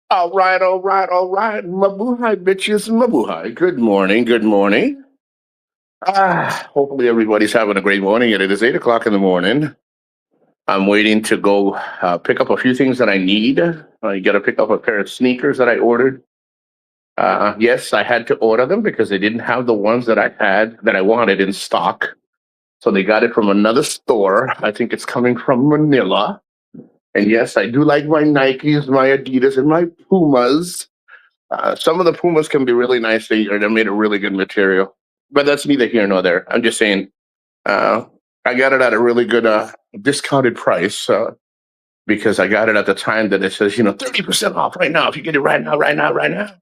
All right, all right, all right. Mabuhay, bitches, mabuhay. Good morning, good morning. Hopefully everybody's having a great morning. It is 8 o'clock in the morning. I'm waiting to go pick up a few things that I need. I got to pick up a pair of sneakers that I ordered. Yes, I had to order them because they didn't have the ones that I wanted in stock. So they got it from another store. I think it's coming from Manila. And yes, I do like my Nikes, my Adidas, and my Pumas. Some of the Pumas can be really nice. They're made of really good material, but that's neither here nor there. I'm just saying, uh, I got it at a really good discounted price because I got it at the time that it says 30% off right now. If you get it right now, right now, right now,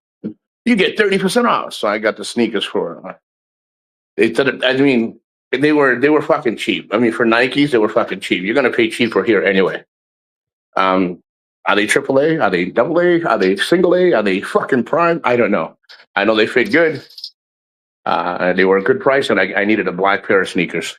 you get 30% off. So I got the sneakers for. I mean, they were fucking cheap. I mean, for Nikes, they were fucking cheap. You're gonna pay cheap for here anyway. Um, are they AAA? Are they double A? Are they single A? Are they fucking prime? I don't know. I know they fit good. They were a good price, and I needed a black pair of sneakers.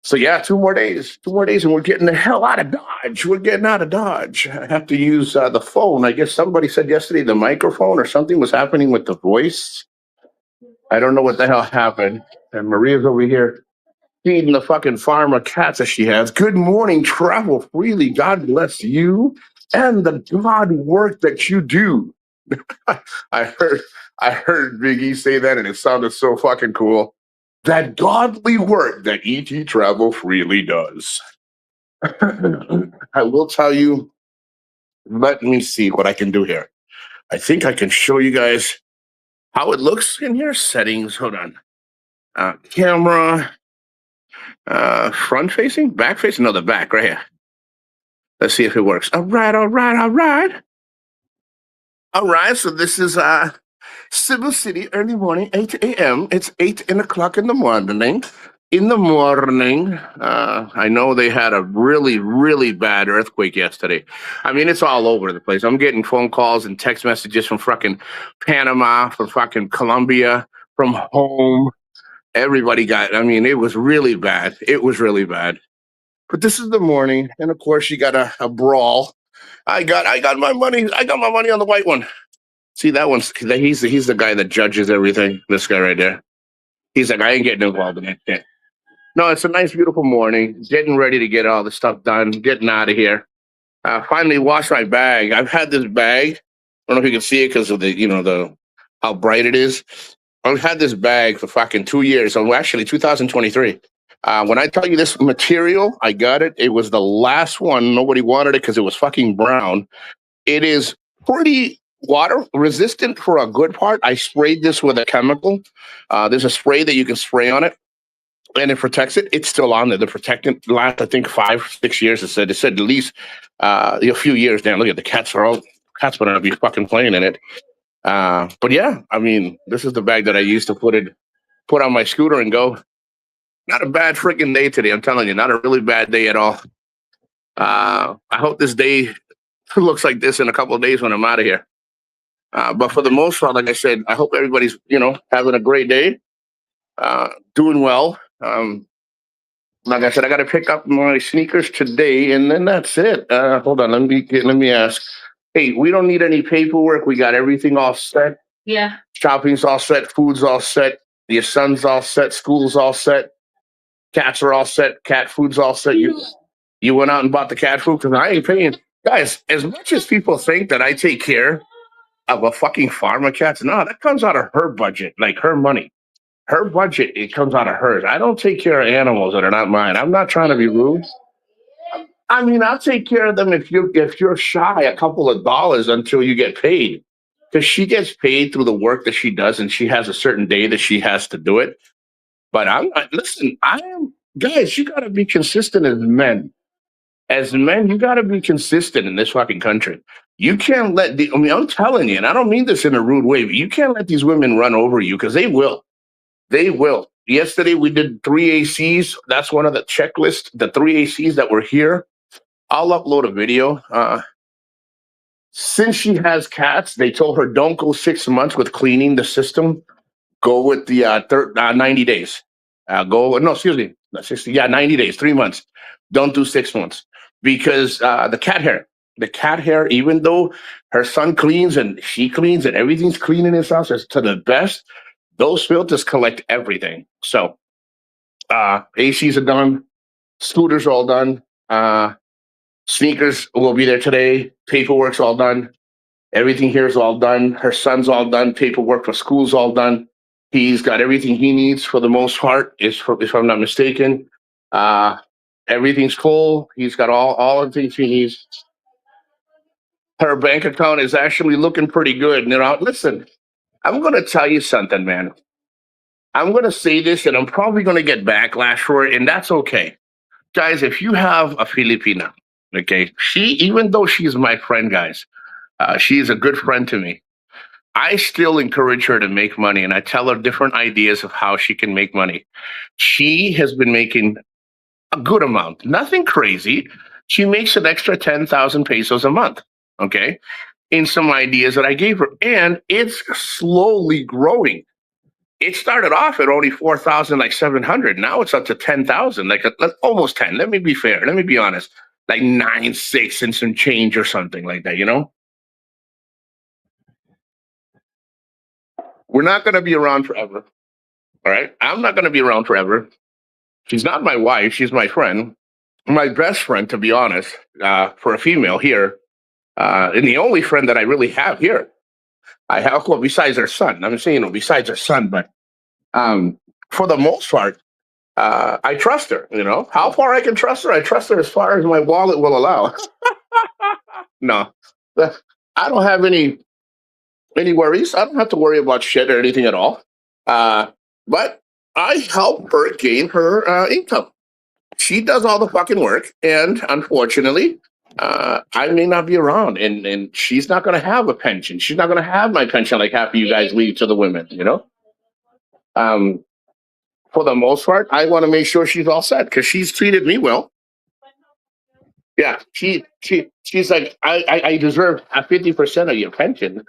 So yeah, 2 more days, and we're getting the hell out of Dodge. We're getting out of Dodge. I have to use the phone. I guess somebody said yesterday the microphone or something was happening with the voice. I don't know what the hell happened. And Maria's over here feeding the fucking farmer cats that she has. Good morning, travel freely. God bless you and the God work that you do. I heard I heard Biggie say that and it sounded so fucking cool. That godly work that ET Travel freely does. I will tell you, let me see what I can do here. I think I can show you guys how it looks in here. Settings, hold on. Camera, front facing, back facing, no, the back right here. Let's see if it works. All right, all right, all right. All right, so this is Cebu City, early morning, 8 a.m. It's 8 o'clock in the morning. In the morning, I know they had a really, really bad earthquake yesterday. I mean, it's all over the place. I'm getting phone calls and text messages from fucking Panama, from fucking Colombia, from home. Everybody got, I mean, it was really bad. It was really bad. But this is the morning, and of course, you got a brawl. I got my money. I got my money on the white one. See that one's he's the guy that judges everything. This guy right there. He's like, I ain't getting involved in that shit. No, it's a nice, beautiful morning. Getting ready to get all the stuff done. Getting out of here. Finally washed my bag. I've had this bag. I don't know if you can see it because of the how bright it is. I've had this bag for fucking 2 years. So actually 2023. When I tell you this material, I got it. It was the last one. Nobody wanted it because it was fucking brown. It is pretty water resistant for a good part. I sprayed this with a chemical. There's a spray that you can spray on it, and it protects it. It's still on there. The protectant lasts, I think, 5-6 years. It said at least a few years. Damn, look at the cats cats better not be fucking playing in it. But yeah, I mean, this is the bag that I used to put on my scooter and go. Not a bad freaking day today. I'm telling you, not a really bad day at all. I hope this day looks like this in a couple of days when I'm out of here. But for the most part, like I said, I hope everybody's having a great day, doing well. Like I said, I got to pick up my sneakers today, and then that's it. Hold on, let me ask. Hey, we don't need any paperwork. We got everything all set. Yeah. Shopping's all set. Food's all set. Your son's all set. School's all set. Cats are all set. Cat food's all set. You went out and bought the cat food because I ain't paying. Guys, as much as people think that I take care of a fucking farmer cats, no, that comes out of her budget, like her money. Her budget, it comes out of hers. I don't take care of animals that are not mine. I'm not trying to be rude. I mean, I'll take care of them if you're shy a couple of dollars until you get paid. Because she gets paid through the work that she does, and she has a certain day that she has to do it. But I'm not, listen, I am, guys, you got to be consistent as men. As men, you got to be consistent in this fucking country. You can't I mean, I'm telling you, and I don't mean this in a rude way, but you can't let these women run over you because they will. They will. Yesterday, we did 3 ACs. That's one of the checklists, the 3 ACs that were here. I'll upload a video. Since she has cats, they told her don't go 6 months with cleaning the system. Go with the 90 days. No, excuse me, not 60, yeah, 90 days, 3 months. Don't do 6 months because the cat hair. the cat hair, even though her son cleans and she cleans and everything's clean in his house, is to the best. Those filters collect everything. So ACs are done, scooters are all done, sneakers will be there today, paperwork's all done. Everything here is all done. Her son's all done. Paperwork for school's all done. He's got everything he needs for the most part, if I'm not mistaken. Uh, everything's full. He's got all the things he needs. Her bank account is actually looking pretty good. You know, listen, I'm gonna tell you something, man. I'm gonna say this, and I'm probably gonna get backlash for it, and that's okay, guys. If you have a Filipina, okay, even though she's my friend, guys, she's a good friend to me. I still encourage her to make money, and I tell her different ideas of how she can make money. She has been making a good amount, nothing crazy. She makes an extra 10,000 pesos a month, okay, in some ideas that I gave her. And it's slowly growing. It started off at only 4,000, like 700. Now it's up to 10,000, like almost 10. Let me be fair. Let me be honest. Like 9.6 and some change or something like that, you know? We're not going to be around forever. All right. I'm not going to be around forever. She's not my wife. She's my friend, my best friend, to be honest, for a female here, and the only friend that I really have here. I have, well, besides her son. I'm saying, besides her son, but for the most part, I trust her. You know, how far I can trust her? I trust her as far as my wallet will allow. No, I don't have any worries. I don't have to worry about shit or anything at all. But I help her gain her income. She does all the fucking work, and unfortunately, I may not be around, and she's not going to have a pension. She's not going to have my pension like half of you guys leave to the women. You know, um, for the most part, I want to make sure she's all set because she's treated me well. Yeah, she's like, I deserve a 50% of your pension.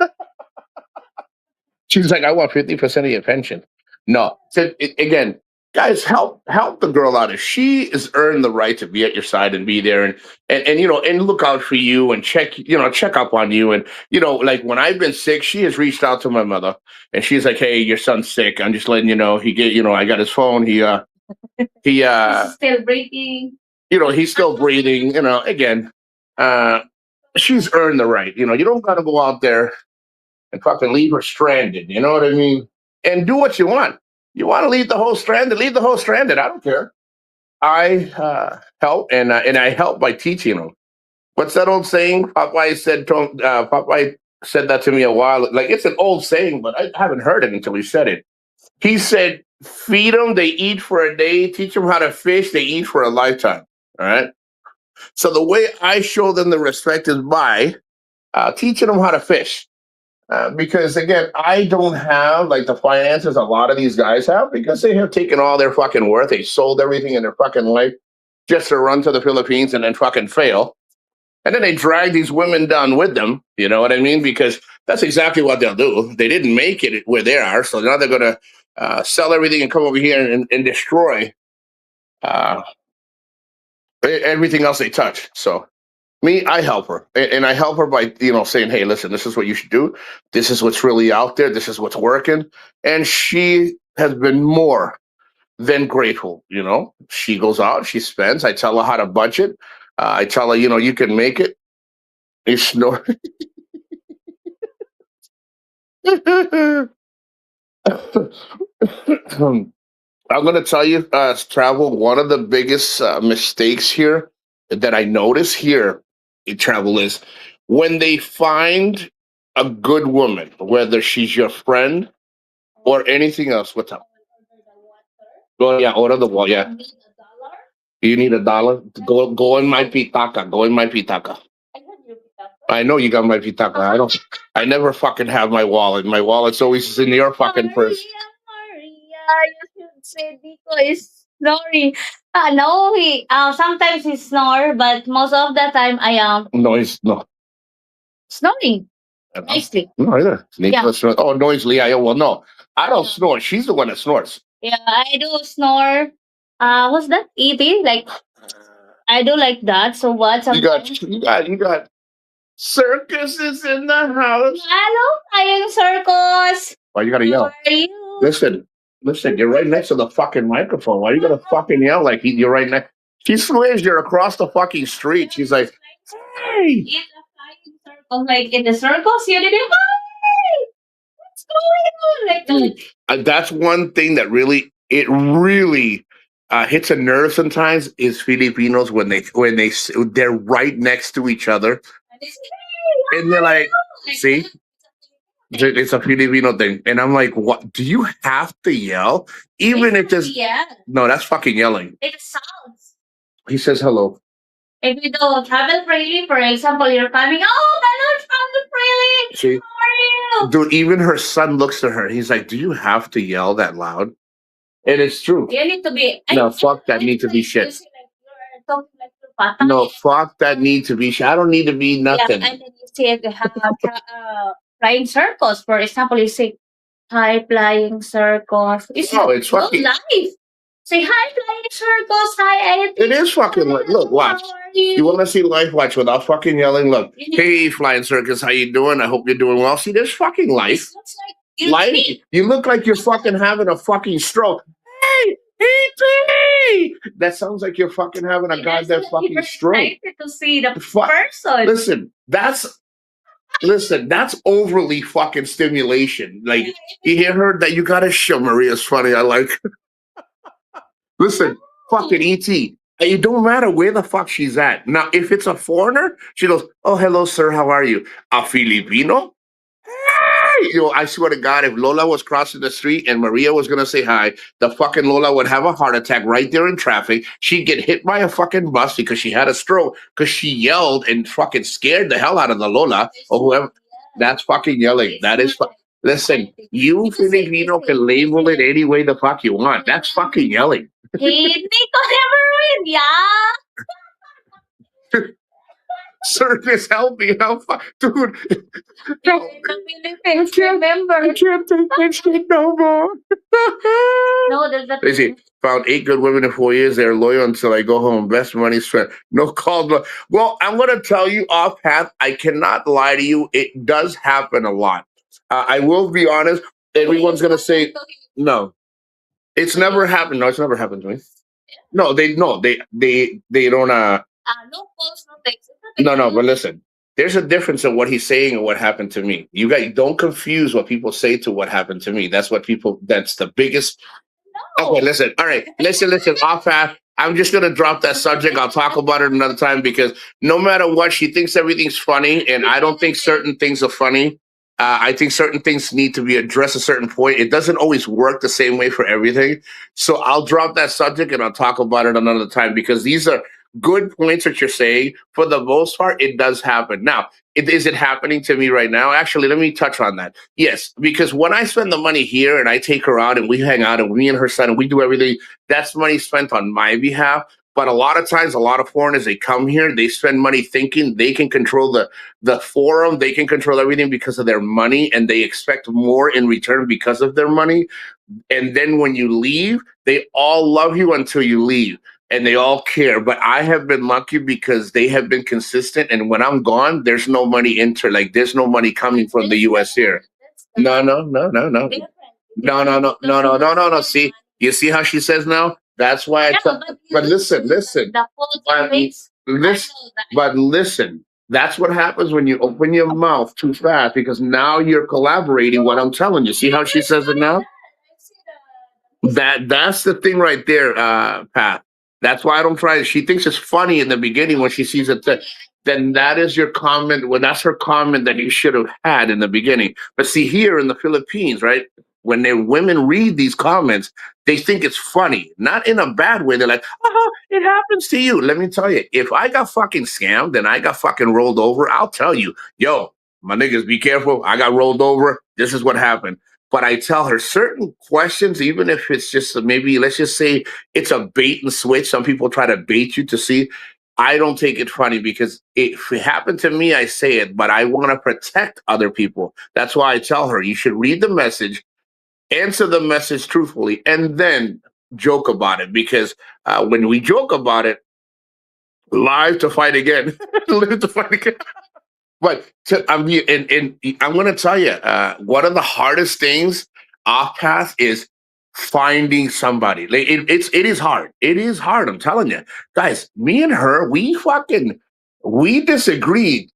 She's like, I want 50% of your pension. No. So again, guys, help the girl out. If she has earned the right to be at your side and be there and and look out for you and check up on you. And like when I've been sick, she has reached out to my mother and she's like, hey, your son's sick. I'm just letting you know. I got his phone. He He's still breathing. He's still breathing, again. Uh she's earned the right. You don't gotta go out there and fucking leave her stranded. You know what I mean? And do what you want. You want to leave the whole stranded? Leave the whole stranded. I don't care. I help, and I help by teaching them. What's that old saying? Popeye said that to me a while. Like it's an old saying, but I haven't heard it until he said it. He said, "Feed them, they eat for a day. Teach them how to fish, they eat for a lifetime." All right. So the way I show them the respect is by teaching them how to fish. Because again, I don't have like the finances a lot of these guys have because they have taken all their fucking worth. They sold everything in their fucking life just to run to the Philippines and then fucking fail. And then they drag these women down with them. You know what I mean? Because that's exactly what they'll do. They didn't make it where they are. So now they're going to sell everything and come over here and destroy uh, everything else they touch. So me, I help her, and I help her by saying, "Hey, listen, this is what you should do. This is what's really out there. This is what's working." And she has been more than grateful. She goes out, she spends. I tell her how to budget. I tell her, you can make it. You snore. I'm going to tell you, travel. One of the biggest mistakes here that I notice here in travel is when they find a good woman, whether she's your friend or anything else. What's up? Go, yeah, order the wall. Yeah, you need $1. Go in my pitaka. Go in my pitaka. I know you got my pitaka. I don't. I never fucking have my wallet. My wallet's always in your fucking purse. Maria, you should say Nico is snoring. No, sometimes he snore, but most of the time I am Noise, no. snoring nicely. No, either. Yeah. Oh, noisily. Well, no, I don't snore. She's the one that snores. Yeah, I do snore. What's that? Eating? Like I do like that. So what? You got, Sometimes you got, you got. Circus is in the house. Hello, Flying Circus. Why you gotta How yell? are you? Listen, you're right next to the fucking microphone. Why you gotta fucking yell like you're right next? She swears you're across the fucking street. She's like, hey. It's a flying circle, like in the circus, you didn't. Hey, what's going on? Like, That's one thing that really hits a nerve sometimes is Filipinos they're right next to each other and they say, hey, and they're like, like see, it's a Filipino thing, and I'm like, what? Do you have to yell? Even if there's yeah, no, that's fucking yelling. it sounds. He says hello. If you don't travel freely, for example, you're coming, oh, hello, travel freely. See, How are you? dude, even her son looks at her. He's like, do you have to yell that loud? And it's true. You need to be. No, fuck that need to be shit. Like you're talking like you're patay. No, fuck that need to be shit. I don't need to be nothing. Yeah, and then you say flying circles. For example, you say, hi, flying circles. It's It's good fucking. life. Say, hi, flying circles. Hi, Ed. It is fucking. Look, watch. How are you? You want to see life? Watch without fucking yelling. Look, You need- hey, flying circus, how you doing? I hope you're doing well. See, there's fucking life. It looks like you Life. speak. You look like you're fucking having a fucking stroke. Hey, E.T. That sounds like you're fucking having a And goddamn that's why fucking you're stroke. excited to see the Fuck. person. Listen, that's overly fucking stimulation. Like, you hear her that you gotta show Maria's funny. I like. Listen, fucking ET. It don't matter where the fuck she's at. Now, if it's a foreigner, she goes, "Oh, hello, sir. How are you? A Filipino? Hey!" I swear to God, if Lola was crossing the street and Maria was gonna say hi, the fucking Lola would have a heart attack right there in traffic. She'd get hit by a fucking bus because she had a stroke because she yelled and fucking scared the hell out of the Lola or whoever. That's fucking yelling. That is. Listen, you Filipino can label it any way the fuck you want. That's fucking yelling. Hindi ko never win, yeah. Circus, help me, dude. You're in the Philippines, remember? I can't take this shit no more. No, that's the They say, found 8 good women in 4 years. They're loyal until I go home. Best money spent. No calls. Well, I'm going to tell you off path. I cannot lie to you. It does happen a lot. I will be honest. Everyone's going to say, no. It's never happened. No, it's never happened to me. No, they don't. no calls, no texts. No. But listen, there's a difference in what he's saying and what happened to me. You guys don't confuse what people say to what happened to me. That's what people. That's the biggest. No. Okay, listen. All right, listen. Off path. I'm just gonna drop that subject. I'll talk about it another time because no matter what, she thinks everything's funny, and I don't think certain things are funny. I think certain things need to be addressed at a certain point. It doesn't always work the same way for everything. So I'll drop that subject and I'll talk about it another time because these are good points that you're saying. For the most part, it does happen. Now, is it happening to me right now? Actually, let me touch on that. Yes, because when I spend the money here and I take her out and we hang out and me and her son and we do everything, that's money spent on my behalf. But a lot of times, a lot of foreigners, they come here, they spend money thinking they can control the forum, they can control everything because of their money, and they expect more in return because of their money. And then when you leave, they all love you until you leave. And they all care. But I have been lucky because they have been consistent. And when I'm gone, there's no money there's no money coming from the US here. No. No. See, you see how she says now? That's why I tell. But listen. But listen, that's what happens when you open your mouth too fast because now you're collaborating what I'm telling you. See how she says it now? That's the thing right there, Pat. That's why I don't try it. She thinks it's funny in the beginning when she sees it. Then that is your comment. Well, that's her comment that you should have had in the beginning. But see, here in the Philippines, right? When their women read these comments, they think it's funny, not in a bad way. They're like, "Oh, it happens to you." Let me tell you, if I got fucking scammed and I got fucking rolled over, I'll tell you, yo, my niggas, be careful. I got rolled over. This is what happened. But I tell her certain questions, even if it's just maybe, let's just say it's a bait and switch. Some people try to bait you to see. I don't take it funny because if it happened to me, I say it, but I want to protect other people. That's why I tell her you should read the message, answer the message truthfully, and then joke about it. Because when we joke about it, live to fight again. Live to fight again. But and I'm going to tell you, one of the hardest things off path is finding somebody. Like it is hard. It is hard. I'm telling you, guys. Me and her, we disagreed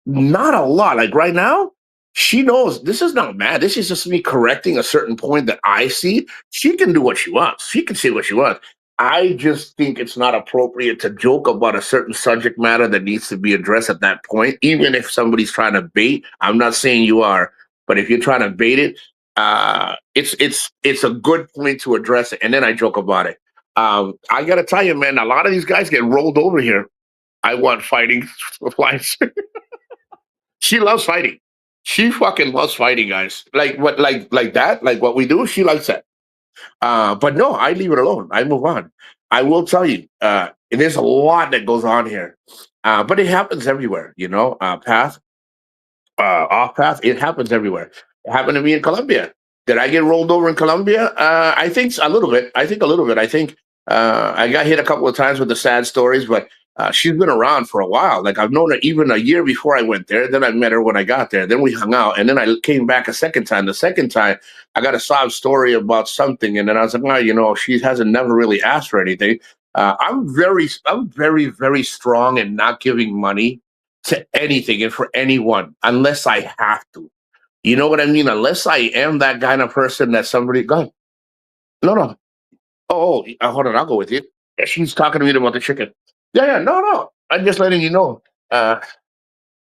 not a lot. Like right now, she knows this is not mad. This is just me correcting a certain point that I see. She can do what she wants. She can say what she wants. I just think it's not appropriate to joke about a certain subject matter that needs to be addressed at that point, even if somebody's trying to bait. I'm not saying you are, but if you're trying to bait it, it's a good point to address it. And then I joke about it. I gotta tell you, man, a lot of these guys get rolled over here. I want fighting supplies. She loves fighting. She fucking loves fighting, guys. Like what, like that, like what we do. She likes that. But no, I leave it alone. I move on. I will tell you, there's a lot that goes on here, but it happens everywhere. You know, path, off path. It happens everywhere. It happened to me in Colombia. Did I get rolled over in Colombia? I think a little bit. I think a little bit. I think I got hit a couple of times with the sad stories, but she's been around for a while. Like I've known her even a year before I went there. Then I met her when I got there. Then we hung out, and then I came back a second time. The second time, I got a sob story about something, and then I was like, well, you know, she hasn't never really asked for anything. I'm very, very strong in not giving money to anything and for anyone unless I have to. You know what I mean? Unless I am that kind of person that somebody go, no, no. Hold on, I'll go with you. Yeah, she's talking to me about the chicken. Yeah, yeah, no, no. I'm just letting you know.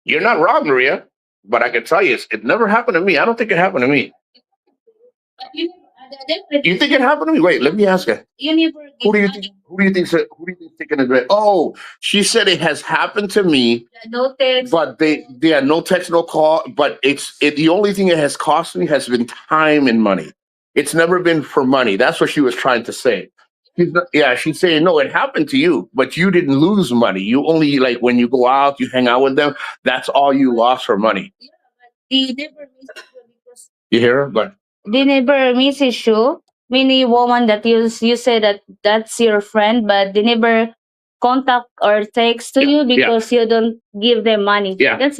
You're not wrong, Maria, but I can tell you, it never happened to me. I don't think it happened to me. You think it happened to me? Wait, let me ask her. You never Who give do you think? money. Who do you think? Who do you think taking it? Oh, she said it has happened to me, No text. but they are no text, no call. But the only thing it has cost me has been time and money. It's never been for money. That's what she was trying to say. Yeah, she's saying no, it happened to you, but you didn't lose money. You only like when you go out, you hang out with them. That's all you lost for money. They never message you because You hear her? But they never message you. Many woman that you say that that's your friend, but they never contact or text to yeah, you yeah. because you don't give them money. Yeah, that's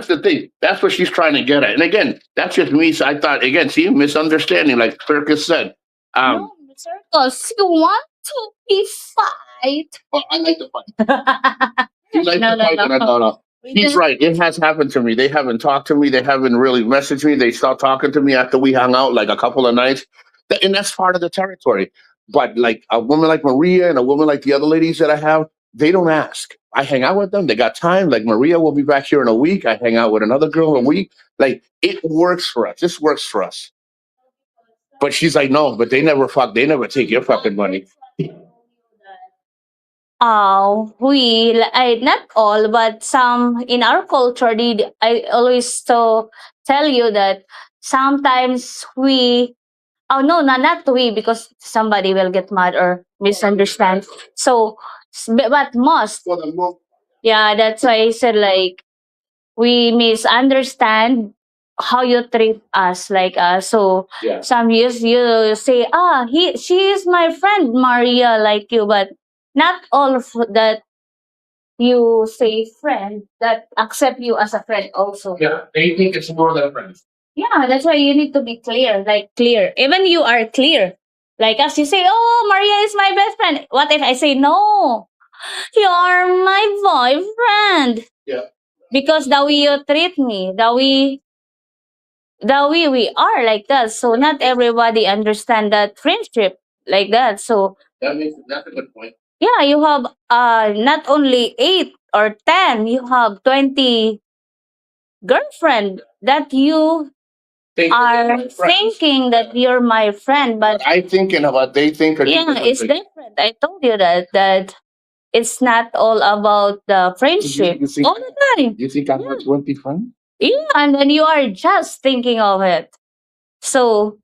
the thing. That's what she's trying to get at. And again, that's just me. So I thought again, see, misunderstanding, like Circus said. No, circles. You want to be fight. Well, I like to fight. She likes No, to no, fight, and I no. thought, oh, We he's just right. It has happened to me. They haven't talked to me. They haven't really messaged me. They stopped talking to me after we hung out like a couple of nights. And that's part of the territory. But like a woman like Maria and a woman like the other ladies that I have, they don't ask. I hang out with them. They got time. Like Maria will be back here in a week. I hang out with another girl in a week. Like it works for us. This works for us. But she's like, no, but they never fuck. They never take your fucking money. I not all, but some in our culture, I always to tell you that sometimes we, oh no, not we, because somebody will get mad or misunderstand. So, but most, For the most, yeah, that's why I said like we misunderstand how you treat us, like so yeah. some years you say she is my friend Maria like you, but not all of that you say friend that accept you as a friend also. Yeah, they think it's more than friends. Yeah, that's why you need to be clear, like clear. Even you are clear. Like as you say, oh, Maria is my best friend. What if I say, no, you are my boyfriend? Yeah. Because the way you treat me, the way we are like that. So not everybody understand that friendship like that. So That's a good point. yeah, you have not only 8 or 10, you have 20 girlfriend that you Think are friends. thinking that you're my friend, but What I think and what they think are two yeah, different it's things. different. I told you that it's not all about the friendship You think all the time. you think I Yeah. have 20 friends? Yeah, and then you are just thinking of it. So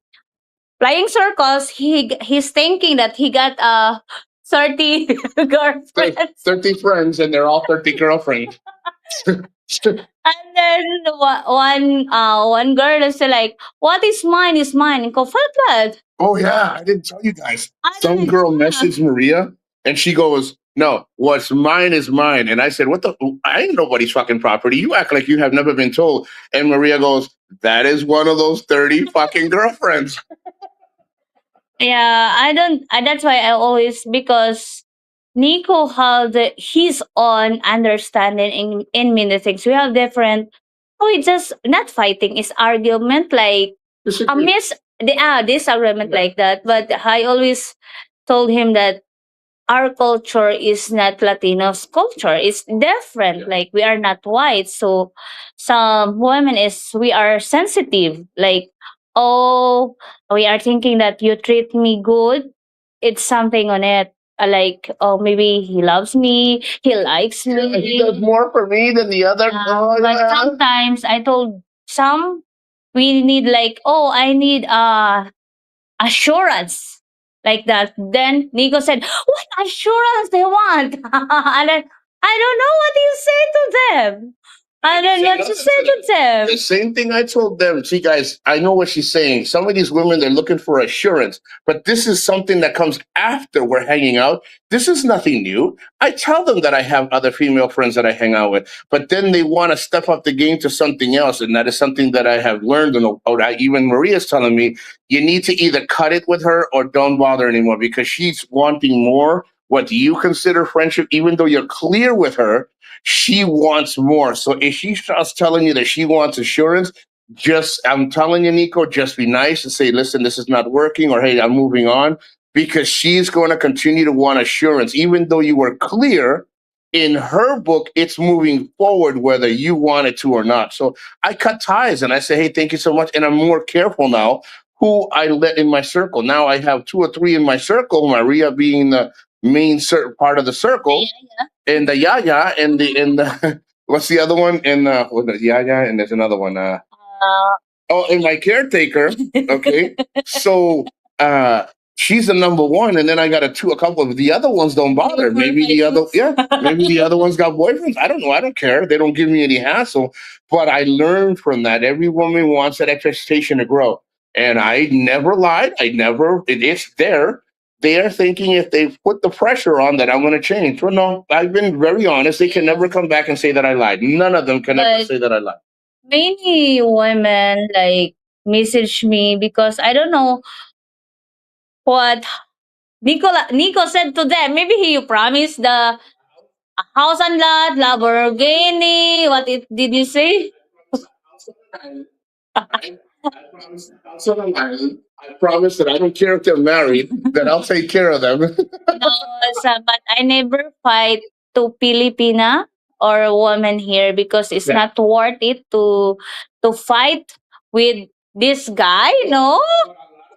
flying circles, he's thinking that he got 30 girlfriends. 30 friends and they're all 30 girlfriends. And then one girl is like, what is mine is mine. Go flat. Oh yeah, I didn't tell you guys. I Some don't girl know. messaged Maria and she goes, No, what's mine is mine. And I said, what the? I ain't nobody's fucking property. You act like you have never been told. And Maria goes, that is one of those 30 fucking girlfriends. Yeah, I don't. That's why I always, because Nico had his own understanding in many things. We have different. Oh, it's just not fighting. It's argument, like a disagreement, like that. But I always told him that our culture is not Latinos culture. It's different. Like, we are not white. So some women is, we are sensitive. Like, oh, we are thinking that you treat me good. It's something on it. Like, oh, maybe he loves me, he likes me. He does more for me than the other. But sometimes I told some, we need, like, oh, I need assurance, like that. Then Nico said, what assurance they want? And then, I don't know what you say to them. I don't know what you say to them. The same thing I told them. See, guys, I know what she's saying. Some of these women, they're looking for assurance, but this is something that comes after we're hanging out. This is nothing new. I tell them that I have other female friends that I hang out with, but then they want to step up the game to something else. And that is something that I have learned. And even Maria's telling me, you need to either cut it with her or don't bother anymore, because she's wanting more. What you consider friendship, even though you're clear with her, she wants more. So if she starts telling you that she wants assurance, I'm telling you, Nico, just be nice and say, listen, this is not working, or hey, I'm moving on, because she's going to continue to want assurance, even though you were clear. In her book, it's moving forward whether you want it to or not. So I cut ties and I say, hey, thank you so much. And I'm more careful now who I let in my circle. Now I have 2 or 3 in my circle, Maria being the main part of the circle, and the Yaya, and the what's the other one? And the Yaya, and there's another one. And my caretaker. Okay, so uh, she's the number one, and then I got a couple of the other ones don't bother. Maybe maybe the other ones got boyfriends. I don't know. I don't care. They don't give me any hassle. But I learned from that. Every woman wants that expectation to grow, and I never lied. It's there. They are thinking if they put the pressure on that I'm going to change. Well, no, I've been very honest. They can never come back and say that I lied. None of them can ever say that I lied. Many women, like, message me because I don't know what Nico said to them. Maybe he promised the house and lot, Lamborghini. Did you say? I promise that I don't care if they're married, that I'll take care of them. No, but I never fight to Filipina or a woman here because it's not worth it to fight with this guy. No.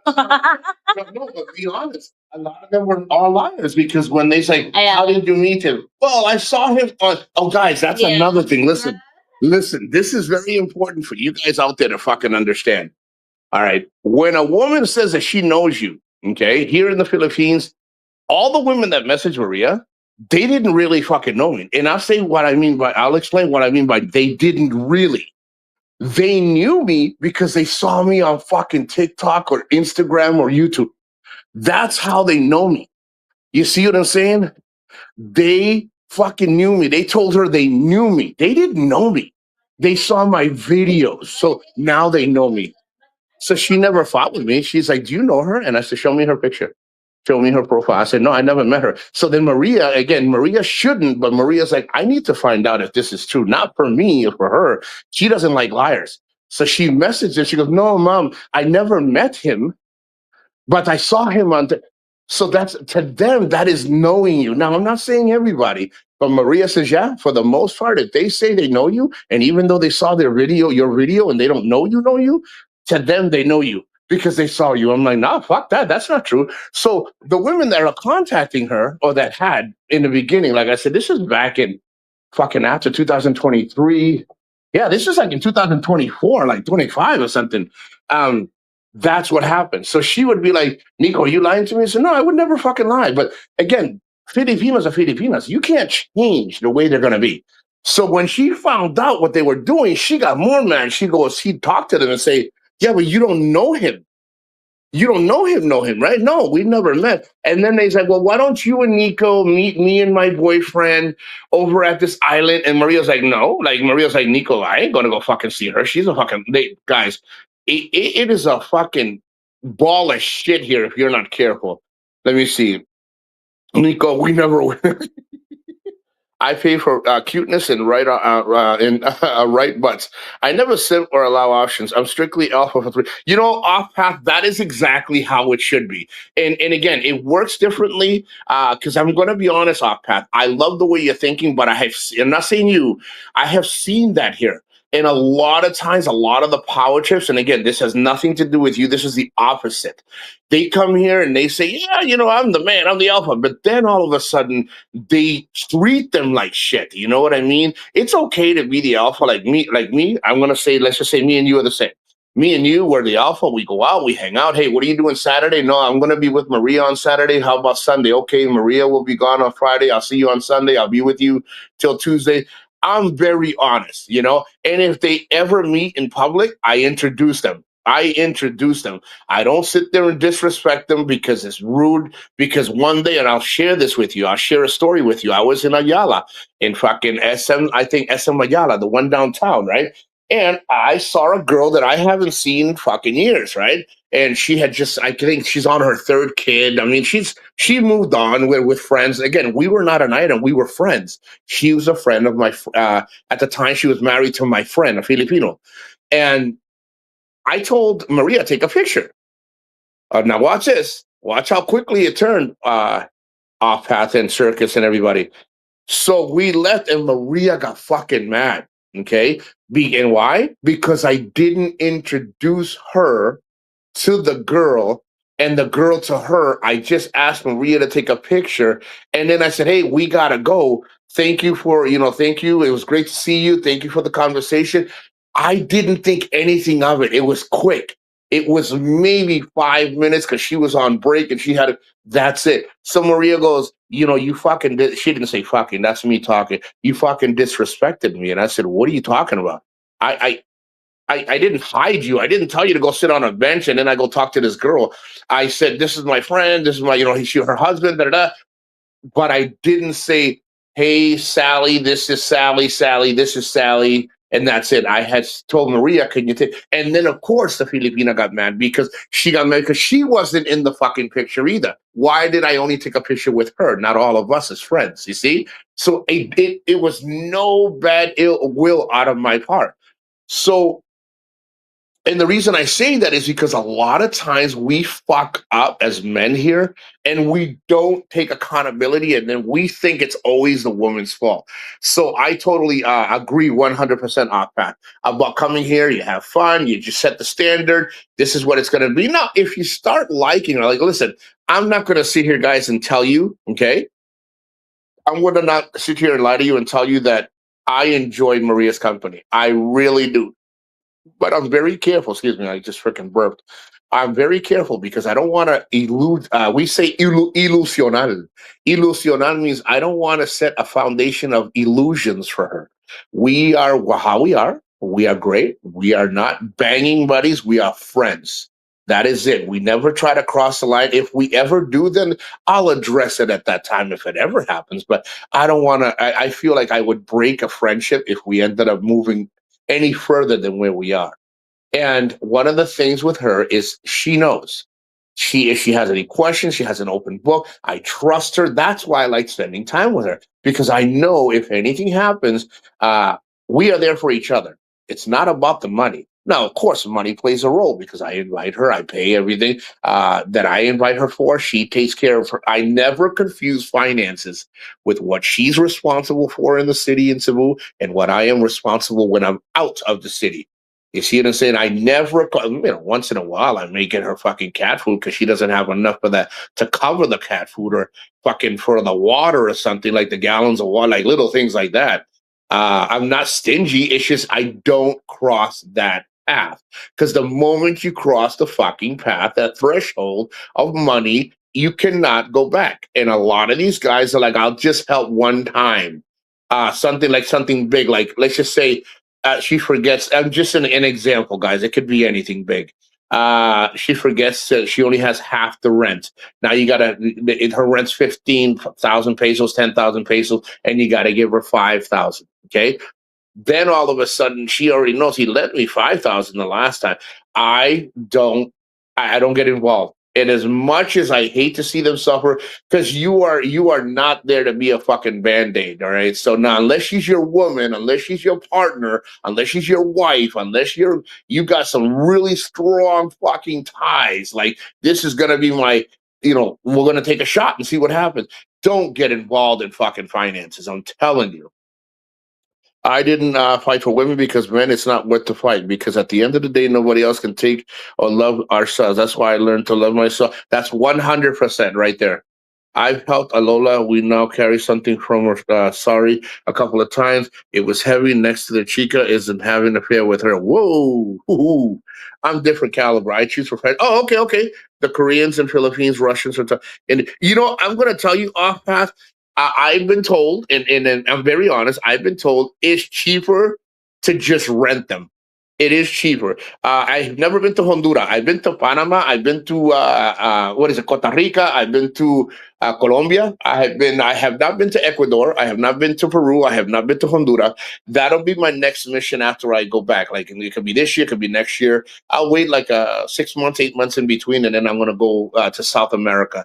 No, but be honest. A lot of them were all liars, because when they say, how did you meet him? Well, I saw him on. Oh, guys, that's another thing. Listen, this is very important for you guys out there to fucking understand. All right. When a woman says that she knows you, okay, here in the Philippines, all the women that message Maria, they didn't really fucking know me. And I'll explain what I mean by they didn't really. They knew me because they saw me on fucking TikTok or Instagram or YouTube. That's how they know me. You see what I'm saying? They fucking knew me. They told her they knew me. They didn't know me. They saw my videos. So now they know me. So she never fought with me. She's like, do you know her? And I said, show me her picture. Show me her profile. I said, no, I never met her. So then Maria shouldn't, but Maria's like, I need to find out if this is true. Not for me or for her. She doesn't like liars. So she messaged her. She goes, no, mom, I never met him, but I saw him on. So that's, to them, that is knowing you. Now, I'm not saying everybody, but Maria says, yeah, for the most part, if they say they know you, and even though they saw your video, and they don't know you, to them, they know you because they saw you. I'm like, nah, fuck that. That's not true. So the women that are contacting her, or that had in the beginning, like I said, this is back in fucking after 2023. Yeah, this is like in 2024, like 25 or something. That's what happened. So she would be like, Nico, are you lying to me? I said, no, I would never fucking lie. But again, Filipinos are Filipinos. You can't change the way they're going to be. So when she found out what they were doing, she got more mad. She'd talk to them and say, yeah, but you don't know him. You don't know him, right? No, we never met. And then they's like, well, why don't you and Nico meet me and my boyfriend over at this island? And Maria's like, no. Like, Maria's like, Nico, I ain't gonna go fucking see her. She's a fucking, guys, it is a fucking ball of shit here if you're not careful. Let me see. Nico, we never I pay for cuteness and right butts. I never simp or allow options. I'm strictly alpha for three. You know, off path. That is exactly how it should be. And again, it works differently. Because I'm going to be honest, off path. I love the way you're thinking, but I'm not saying you. I have seen that here. And a lot of times, a lot of the power trips, and again, this has nothing to do with you. This is the opposite. They come here and they say, yeah, you know, I'm the man, I'm the alpha. But then all of a sudden, they treat them like shit. You know what I mean? It's okay to be the alpha like me. Like me, I'm gonna say, let's just say me and you are the same. Me and you, we're the alpha. We go out, we hang out. Hey, what are you doing Saturday? No, I'm gonna be with Maria on Saturday. How about Sunday? Okay, Maria will be gone on Friday. I'll see you on Sunday. I'll be with you till Tuesday. I'm very honest, you know. And if they ever meet in public, I introduce them. I don't sit there and disrespect them because it's rude. Because one day, and I'll share this with you, I'll share a story with you. I was in Ayala, in fucking SM, I think SM Ayala, the one downtown, right? And I saw a girl that I haven't seen fucking years, right? And she had just, I think she's on her third kid. I mean, she moved on with friends. Again, we were not an item, we were friends. She was a friend of at the time she was married to my friend, a Filipino. And I told Maria, take a picture. Now watch this. Watch how quickly it turned off path and circus and everybody. So we left and Maria got fucking mad. Okay. And why? Because I didn't introduce her to the girl and the girl to her. I just asked Maria to take a picture. And then I said, hey, we gotta go. Thank you for, thank you. It was great to see you. Thank you for the conversation. I didn't think anything of it. It was quick. It was maybe 5 minutes because she was on break and she had that's it. So Maria goes, you fucking she didn't say fucking, that's me talking. You fucking disrespected me. And I said, what are you talking about? I didn't hide you. I didn't tell you to go sit on a bench and then I go talk to this girl. I said, this is my friend. This is my, her husband, da, da, da. But I didn't say, hey, Sally, this is Sally, Sally, this is Sally. And that's it. I had told Maria, can you take? And then, of course, the Filipina got mad because she got mad because she wasn't in the fucking picture either. Why did I only take a picture with her? Not all of us as friends, you see? So it was no bad ill will out of my part. So, and the reason I say that is because a lot of times we fuck up as men here and we don't take accountability and then we think it's always the woman's fault. So I totally agree 100% off Pat about coming here. You have fun. You just set the standard. This is what it's going to be. Now, if you start liking her, like, listen, I'm not going to sit here, guys, and tell you, okay? I'm going to not sit here and lie to you and tell you that I enjoy Maria's company. I really do. But I'm very careful. Excuse me, I just freaking burped. I'm very careful because I don't want to elude. We say ilusional. Ilusional means I don't want to set a foundation of illusions for her. We are how we are. We are great. We are not banging buddies. We are friends. That is it. We never try to cross the line. If we ever do, then I'll address it at that time if it ever happens. But I don't want to. I feel like I would break a friendship if we ended up moving any further than where we are. And one of the things with her is she knows. If she has any questions, she has an open book. I trust her. That's why I like spending time with her because I know if anything happens, we are there for each other. It's not about the money. Now, of course, money plays a role because I invite her. I pay everything that I invite her for. She takes care of her. I never confuse finances with what she's responsible for in the city in Cebu and what I am responsible when I'm out of the city. You see what I'm saying? I never, once in a while I may get her fucking cat food because she doesn't have enough of that to cover the cat food or fucking for the water or something like the gallons of water, like little things like that. I'm not stingy. It's just I don't cross that path because the moment you cross the fucking path, that threshold of money, you cannot go back. And a lot of these guys are like, I'll just help one time. Something big, like let's just say she forgets. I'm just an example, guys. It could be anything big. She forgets that she only has half the rent. Now you gotta, her rent's 15,000 pesos, 10,000 pesos, and you gotta give her 5,000. Okay. Then all of a sudden she already knows he lent me 5,000 the last time. I don't I don't get involved. And as much as I hate to see them suffer, because you are not there to be a fucking band-aid, all right? So now unless she's your woman, unless she's your partner, unless she's your wife, unless you got some really strong fucking ties, like this is gonna be my, we're gonna take a shot and see what happens. Don't get involved in fucking finances. I'm telling you. I didn't fight for women because men, it's not worth the fight. Because at the end of the day, nobody else can take or love ourselves. That's why I learned to love myself. That's 100% right there. I've helped Alola. We now carry something from her. Sorry, a couple of times. It was heavy next to the chica. Isn't having an affair with her. Whoa, hoo-hoo. I'm different caliber. I choose for fight. Oh, okay, okay. The Koreans and Philippines, Russians are tough. And I'm gonna tell you off path. I've been told, and I'm very honest, I've been told it's cheaper to just rent them. It is cheaper. I've never been to Honduras. I've been to Panama. I've been to what is it, Costa Rica. I've been to Colombia. I have not been to Ecuador. I have not been to Peru. I have not been to Honduras. That'll be my next mission after I go back. Like it could be this year, it could be next year. I'll wait like 6 months, 8 months in between, and then I'm gonna go to South America.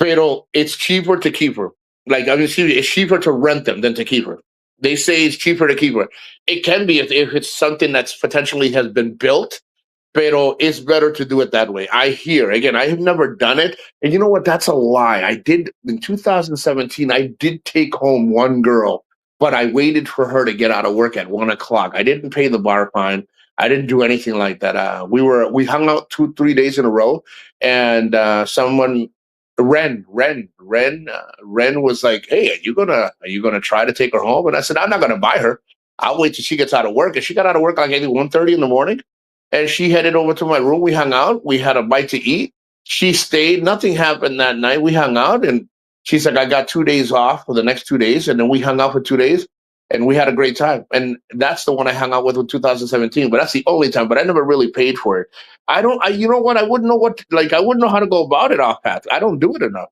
Pero it's cheaper to keep her. Like, I mean, it's cheaper to rent them than to keep her. They say it's cheaper to keep her. It can be if it's something that's potentially has been built, pero it's better to do it that way. I hear, again, I have never done it. And you know what? That's a lie. I did in 2017, I did take home one girl, but I waited for her to get out of work at 1 o'clock. I didn't pay the bar fine. I didn't do anything like that. We hung out 2, 3 days in a row, and someone Ren was like, "Hey, are you gonna try to take her home?" And I said, "I'm not gonna buy her. I'll wait till she gets out of work." And she got out of work like maybe 1:30 in the morning, and she headed over to my room. We hung out. We had a bite to eat. She stayed. Nothing happened that night. We hung out, and she's like, "I got 2 days off for the next 2 days," and then we hung out for 2 days. And we had a great time. And that's the one I hung out with in 2017. But that's the only time. But I never really paid for it. You know what? I wouldn't know I wouldn't know how to go about it off path. I don't do it enough.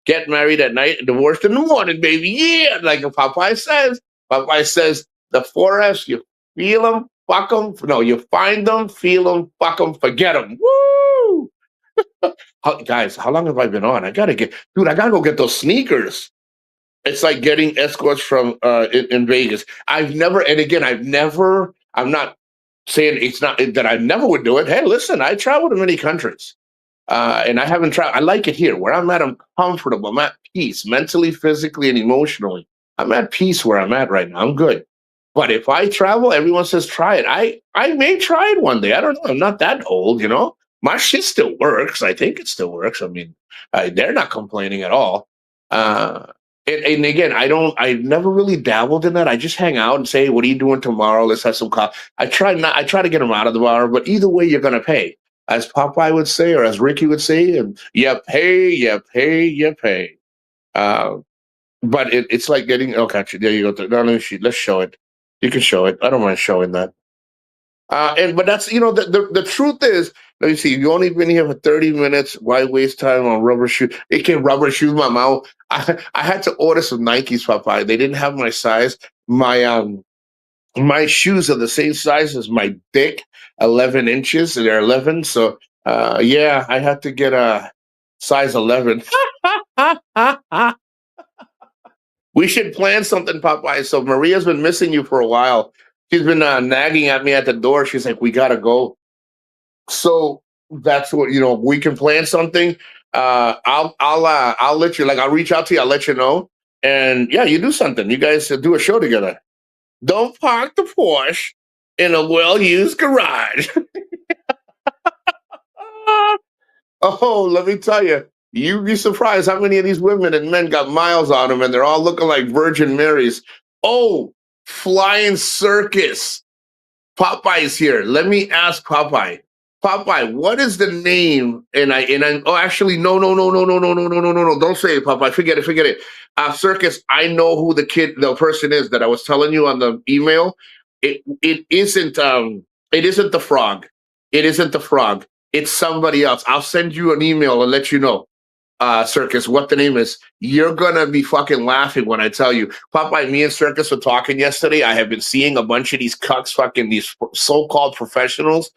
Get married at night, divorced in the morning, baby. Yeah. Like Popeye says, the 4 F's, you feel them, fuck them. No, you find them, feel them, fuck them, forget them. Woo! Guys, how long have I been on? I gotta go get those sneakers. It's like getting escorts from in Vegas. I'm not saying it's not that I never would do it. Hey, listen, I travel to many countries. And I haven't tried. I like it here where I'm at. I'm comfortable. I'm at peace mentally, physically, and emotionally. I'm at peace where I'm at right now. I'm good. But if I travel, everyone says try it. I may try it one day. I don't know. I'm not that old. My shit still works. I think it still works. I mean, they're not complaining at all. Uh, and again, I've never really dabbled in that. I just hang out and say, "What are you doing tomorrow? Let's have some coffee." I try to get them out of the bar, but either way, you're gonna pay, as Popeye would say, or as Ricky would say, and you pay, you pay, you pay. Uh, but it's like getting. Oh, gotcha. There you go. No, let's show it. You can show it. I don't mind showing that. But that's the truth is. Let me see. You only been here for 30 minutes. Why waste time on rubber shoe? It can rubber shoes my mouth. I had to order some Nikes, Popeye. They didn't have my size. My shoes are the same size as my dick, 11 inches. They're 11. So yeah, I had to get a size 11. We should plan something, Popeye. So Maria's been missing you for a while. She's been nagging at me at the door. She's like, "We gotta go." So that's what we can plan something. I'll let you, like, I'll reach out to you. I'll let you know. And yeah, you do something. You guys do a show together. Don't park the Porsche in a well-used garage. Oh, let me tell you, you'd be surprised how many of these women and men got miles on them, and they're all looking like Virgin Marys. Oh, flying circus. Popeye's here. Let me ask Popeye. Popeye, what is the name? Oh, actually, no. Don't say it, Popeye. Forget it. Circus, I know who the person is that I was telling you on the email. It isn't the frog. It isn't the frog. It's somebody else. I'll send you an email and let you know, Circus, what the name is. You're gonna be fucking laughing when I tell you. Popeye, me and Circus were talking yesterday. I have been seeing a bunch of these cucks, fucking these so-called professionals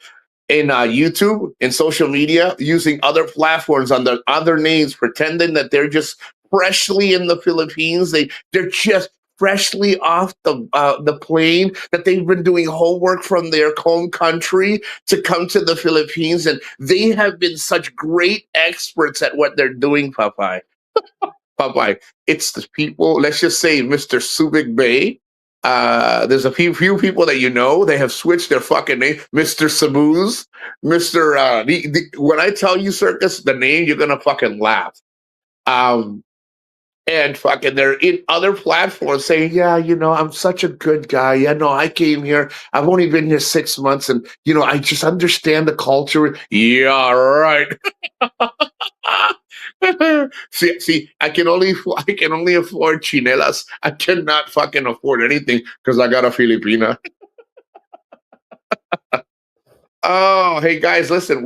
in YouTube, in social media, using other platforms under other names, pretending that they're just freshly in the Philippines. They're just freshly off the plane, that they've been doing homework from their home country to come to the Philippines, and they have been such great experts at what they're doing, Popeye. Popeye, it's the people. Let's just say Mr. Subic Bay. There's a few people that you know. They have switched their fucking name, Mr. Samoose, Mr. When I tell you, Circus, the name, you're gonna fucking laugh. Um, and fucking they're in other platforms saying, yeah, I'm such a good guy. Yeah, no, I came here. I've only been here 6 months, and I just understand the culture. Yeah, right. see, I can only afford chinelas. I cannot fucking afford anything because I got a Filipina. Oh, hey guys, listen,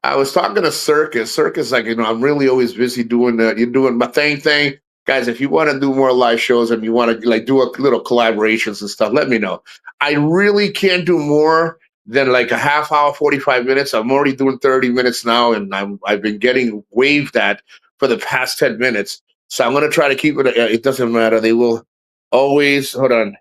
I was talking to Circus. Circus, like, I'm really always busy doing you're doing my thing. Guys, if you want to do more live shows and you want to like do a little collaborations and stuff, let me know. I really can't do more than like a half hour, 45 minutes. I'm already doing 30 minutes now, and I've been getting waved at for the past 10 minutes. So I'm gonna try to keep it. It doesn't matter. They will always hold on.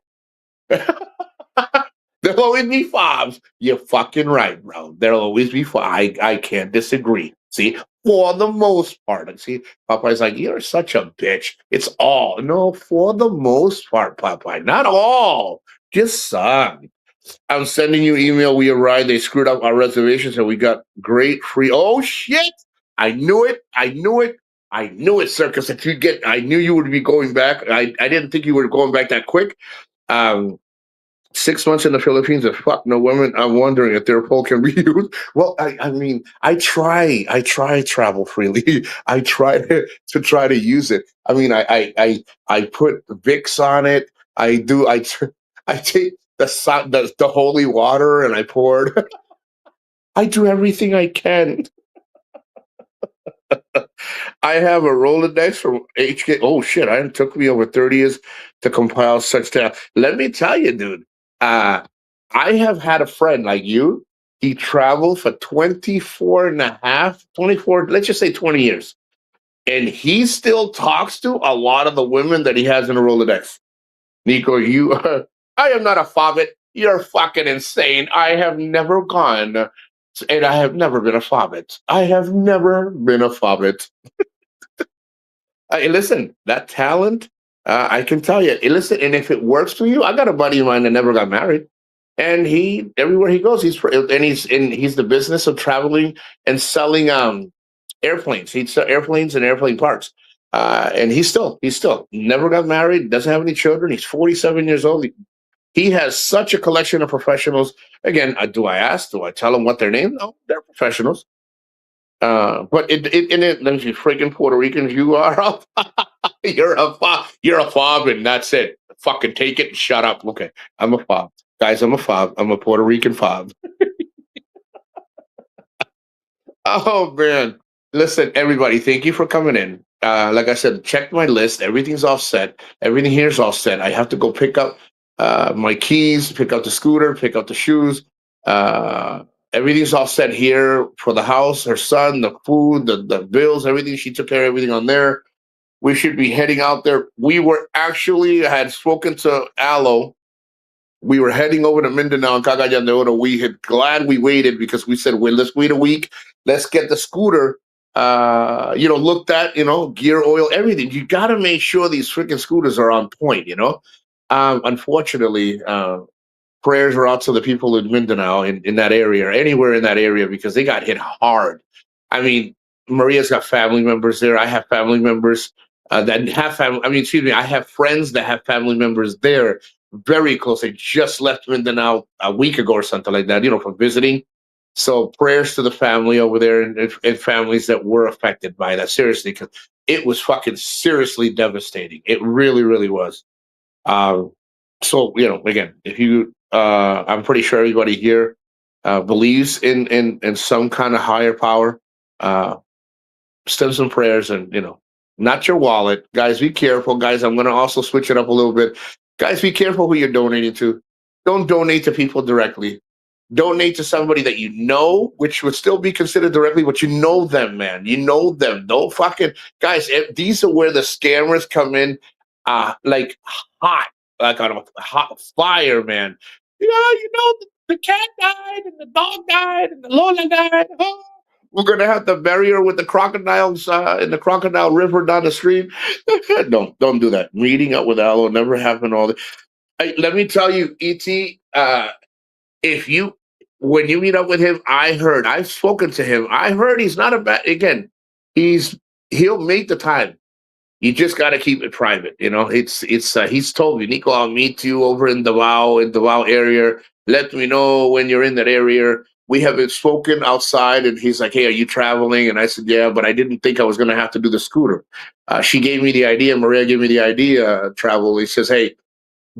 There'll always be fobs. You're fucking right, bro. There'll always be fobs. I can't disagree. See, for the most part. See, Popeye's like, you're such a bitch. It's all. No, for the most part, Popeye. Not all. Just some. I'm sending you email. We arrived. They screwed up our reservations and we got great free. Oh, shit. I knew it. I knew it, Circus. I knew you would be going back. I didn't think you were going back that quick. Um, 6 months in the Philippines and fuck no women. I'm wondering if their poll can be used. Well, I mean, I try travel freely. I try to use it. I mean, I put Vicks on it. I take the holy water and I pour it. I do everything I can. I have a Rolodex from HK. Oh shit! It took me over 30 years to compile such data. Let me tell you, dude. Uh, I have had a friend like you. He traveled for 24 and a half, 24, let's just say 20 years. And he still talks to a lot of the women that he has in a Rolodex. Nico, I am not a fobbit. You're fucking insane. I have never gone, and I have never been a fobbit. I have never been a fobbit. Hey, listen, that talent, I can tell you. Hey, listen, and if it works for you, I got a buddy of mine that never got married, and he everywhere he goes, he's the business of traveling and selling airplanes. He'd sell airplanes and airplane parts, and he's still never got married, doesn't have any children. He's 47 years old. He has such a collection of professionals. Again, do I ask? Do I tell them what their name? No, they're professionals. But let me see, freaking Puerto Ricans, you are you're a fob, and that's it. Fucking take it and shut up. Okay, I'm a fob, guys. I'm a fob. I'm a Puerto Rican fob. Oh man, listen, everybody, thank you for coming in. Like I said, check my list. Everything's all set. Everything here is all set. I have to go pick up my keys, pick up the scooter, pick up the shoes. Uh, Everything's all set here for the house, her son, the food, the bills, everything. She took care of everything on there. We should be heading out there. I had spoken to Aloe. We were heading over to Mindanao and Cagayan de Oro. We had glad we waited because we said, well, let's wait a week. Let's get the scooter, looked at, gear, oil, everything. You got to make sure these freaking scooters are on point. Unfortunately, prayers are out to the people in Mindanao, in that area, or anywhere in that area, because they got hit hard. I mean, Maria's got family members there. I have family members that have family. I mean, excuse me, I have friends that have family members there, very close. They just left Mindanao a week ago or something like that, from visiting. So prayers to the family over there, and families that were affected by that, seriously, because it was fucking seriously devastating. It really, really was. So again, if you, I'm pretty sure everybody here believes in some kind of higher power, send some prayers and, not your wallet. Guys, be careful. Guys, I'm going to also switch it up a little bit. Guys, be careful who you're donating to. Don't donate to people directly. Donate to somebody that you know, which would still be considered directly, but you know them, man. You know them. Don't fucking guys. These are where the scammers come in, like hot, like on a hot fire, man. Yeah, the cat died and the dog died and the Lola died. Oh, we're gonna have to bury her with the crocodiles in the crocodile river down the street. Don't do that. Meeting up with Aloe never happened. All that. Let me tell you, Et. If you when you meet up with him, I've spoken to him. I heard he's not a bad again, he'll make the time. You just gotta keep it private. It's he's told me, Nico, I'll meet you over in Davao area. Let me know when you're in that area. We haven't spoken outside, and he's like, hey, are you traveling? And I said, yeah, but I didn't think I was gonna have to do the scooter. She gave me the idea, Maria gave me the idea, travel. He says, hey,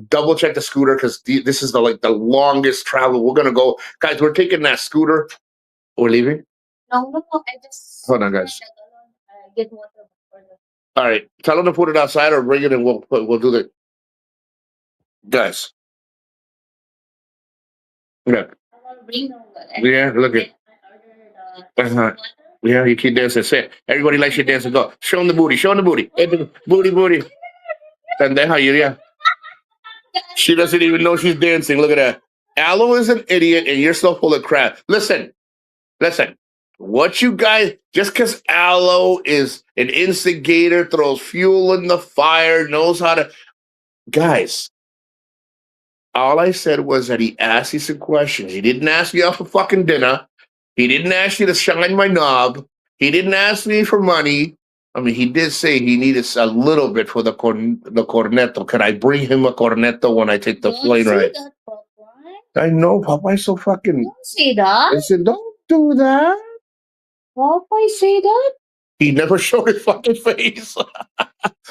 double check the scooter because this is the longest travel. We're gonna go, guys. We're taking that scooter. We're leaving. No, I just Hold on, guys. get water. All right, tell them to put it outside or bring it, and we'll do the guys. Yeah, yeah. Look at. Uh-huh. Yeah, you keep dancing. Say, everybody likes your dancing. Go, show them the booty. Show them the booty. Hey, booty. And then how you? Yeah. She doesn't even know she's dancing. Look at that. Aloe is an idiot, and you're so full of crap. Listen. What you guys, just because Aloe is an instigator, throws fuel in the fire, knows how to. Guys, all I said was that he asked you some questions. He didn't ask me out for fucking dinner. He didn't ask you to shine my knob. He didn't ask me for money. I mean, he did say he needed a little bit for the cornetto. Can I bring him a cornetto when I take the plane ride? I know, Popeye's so fucking. Don't say that. I said, don't do that. Popeye say that? He never showed his fucking face.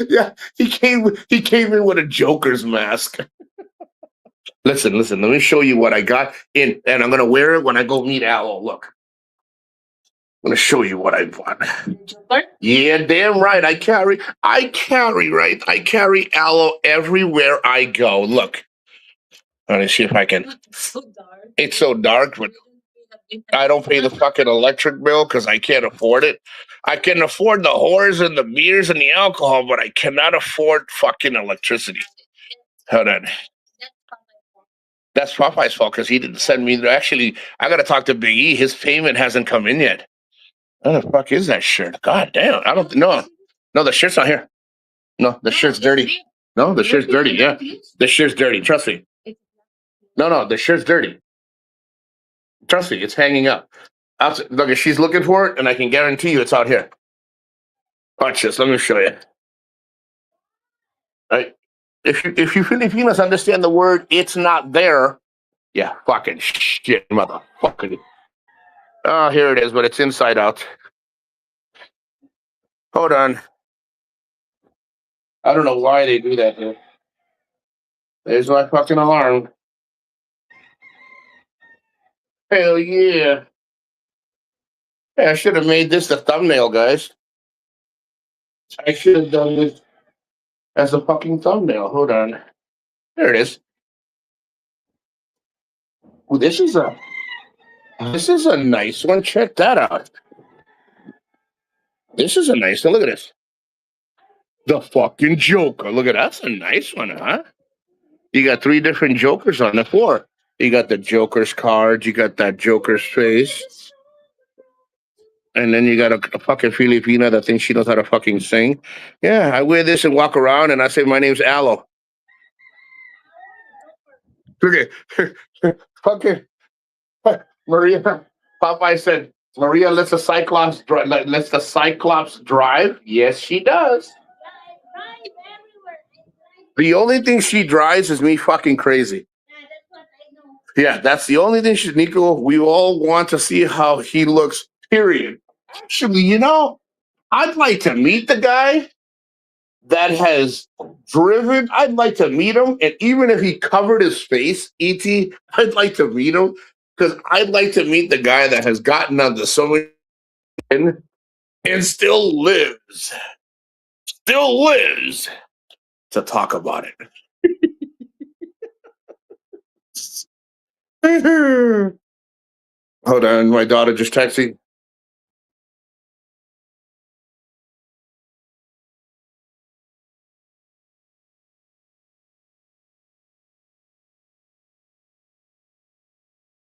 Yeah, he came in with a Joker's mask. Listen, let me show you what I got in, and I'm gonna wear it when I go meet Aloe. Look. I'm gonna show you what I bought. Joker? Yeah, damn right. I carry Aloe everywhere I go. Look. Let me see if I can. It's so dark. It's so dark, but I don't pay the fucking electric bill because I can't afford it. I can afford the whores and the beers and the alcohol, but I cannot afford fucking electricity. Hold on. That's Popeye's fault because he didn't send me. Actually, I got to talk to Big E. His payment hasn't come in yet. What the fuck is that shirt? God damn. I don't know. No, the shirt's not here. No, the shirt's dirty. No, the shirt's dirty. Yeah. The shirt's dirty. Trust me. No, the shirt's dirty. Trust me, it's hanging up. Look, she's looking for it, and I can guarantee you it's out here. Watch this. Let me show you. Right? If you Filipinos understand the word, it's not there. Yeah, fucking shit, motherfucker. Oh, here it is, but it's inside out. Hold on. I don't know why they do that here. There's my fucking alarm. Hell yeah. Hey, I should have made this the thumbnail, guys. I should have done this as a fucking thumbnail. Hold on. There it is. Ooh, this is a nice one. Check that out. This is a nice one. Look at this. The fucking Joker. Look at that. That's a nice one, huh? You got 3 different Jokers on the floor. You got the Joker's card. You got that Joker's face. And then you got a fucking Filipina that thinks she knows how to fucking sing. Yeah, I wear this and walk around and I say, my name's Aloe. Look at fucking Maria. Popeye said, Maria lets the Cyclops drive. Yes, she does. The only thing she drives is me fucking crazy. Yeah, that's the only thing she's Nico. We all want to see how he looks, period. Actually, I'd like to meet the guy that has driven. I'd like to meet him. And even if he covered his face, E.T., I'd like to meet him because I'd like to meet the guy that has gotten under so many and still lives to talk about it. Hold on, my daughter just texted.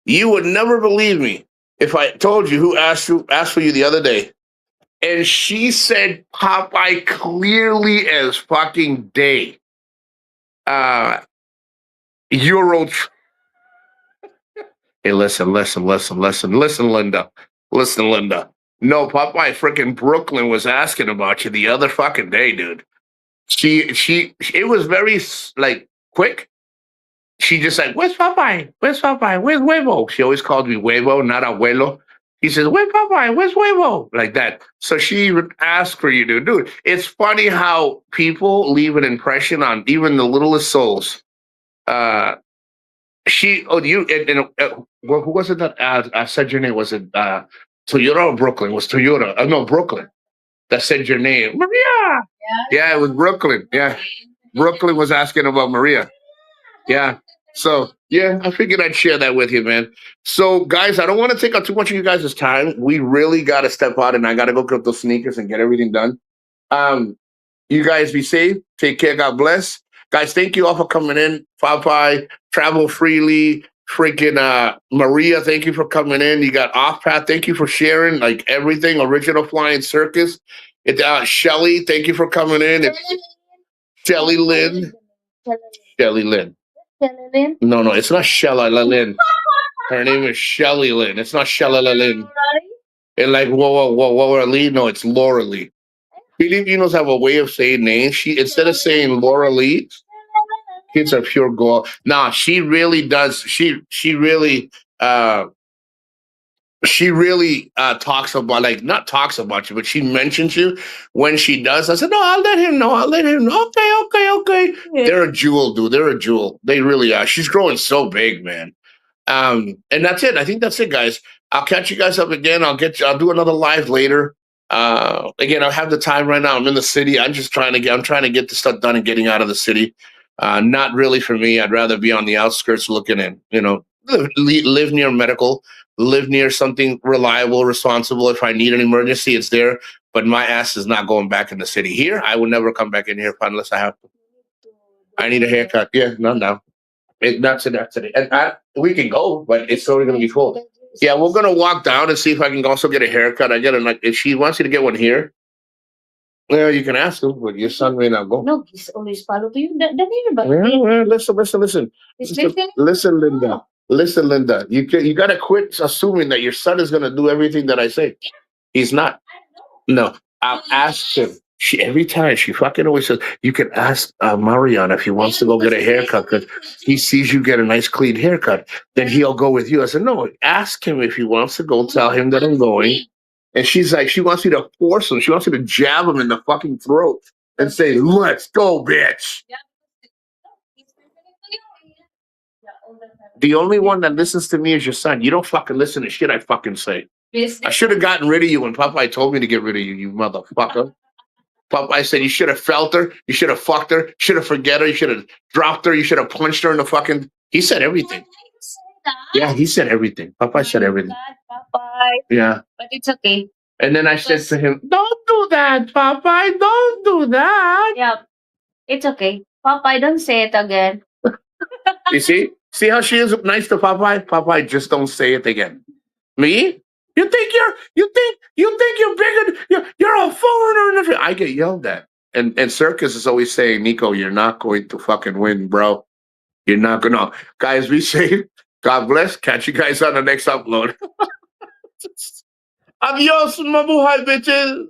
You would never believe me if I told you who asked for you the other day. And she said Popeye clearly as fucking day. Euro. Hey, listen, Linda. Listen, Linda. No, Popeye freaking Brooklyn was asking about you the other fucking day, dude. It was very like quick. She just like, where's Popeye? Where's Popeye? Where's Huevo? She always called me Huevo, not Abuelo. He says, where's Popeye? Where's Huevo? Like that. So she asked for you to do it. It's funny how people leave an impression on even the littlest souls. Who was it that said your name? Was it Toyota or Brooklyn? It was Toyota. No, Brooklyn. That said your name. Maria. Yeah, it was Brooklyn. Yeah. Brooklyn was asking about Maria. Yeah. So, yeah, I figured I'd share that with you, man. So, guys, I don't want to take up too much of you guys' time. We really got to step out, and I got to go get those sneakers and get everything done. You guys be safe. Take care. God bless. Guys, thank you all for coming in. Popeye, Travel Freely, freaking Maria, thank you for coming in. You got Off Path. Thank you for sharing, like, everything. Original Flying Circus. Shelly, thank you for coming in. Shelly Lynn. Shelly Lynn. No, it's not Shelly Lynn. Her name is Shelly Lynn. It's not Shelly Lynn. And like, whoa, Lee. No, it's Laura Lee. Filipinos have a way of saying names. Instead of saying Laura Lee, kids are pure gold. Nah, she really does. She really talks about, like, not talks about you, but she mentions you when she does. I said, no, I'll let him know. Okay. Yeah. They're a jewel, dude. They're a jewel. They really are. She's growing so big, man. And that's it. I think that's it, guys. I'll catch you guys up again. I'll do another live later. Again, I have the time right now. I'm in the city. I'm trying to get the stuff done and getting out of the city. Not really for me. I'd rather be on the outskirts looking in, live near medical, live near something reliable, responsible. If I need an emergency, it's there. But my ass is not going back in the city. Here, I would never come back in here unless I have to. I need a haircut. Yeah, no. That's it. And we can go, but it's already going to be full. Yeah, we're going to walk down and see if I can also get a haircut. If she wants you to get one here, yeah, you can ask him, but your son may not go. No, he's always follow to you. But listen. Listen, Linda. Listen, Linda. You got to quit assuming that your son is going to do everything that I say. He's not. No, I'll ask him. Every time she fucking always says, you can ask Mariana if he wants to go get a haircut because he sees you get a nice clean haircut. Then he'll go with you. I said, no, ask him if he wants to go. Tell him that I'm going. And she's like, she wants me to force him. She wants me to jab him in the fucking throat and say, let's go, bitch. The only one that listens to me is your son. You don't fucking listen to shit I fucking say. I should have gotten rid of you when Popeye told me to get rid of you, you motherfucker. Popeye said you should have felt her, you should have fucked her, you should have forget her, you should have dropped her, you should have punched her in the fucking. He said everything. Yeah, he said everything. Popeye said everything. Popeye. Yeah. But it's okay. And then I said to him, don't do that, Popeye, don't do that. Yeah, it's okay. Popeye, don't say it again. You see? See how she is nice to Popeye? Popeye, just don't say it again. Me? You think you're bigger? You're a foreigner. I get yelled at, and Circus is always saying, "Nico, you're not going to fucking win, bro. You're not gonna." Guys, be safe. God bless. Catch you guys on the next upload. Adios, mabuhay, bitches.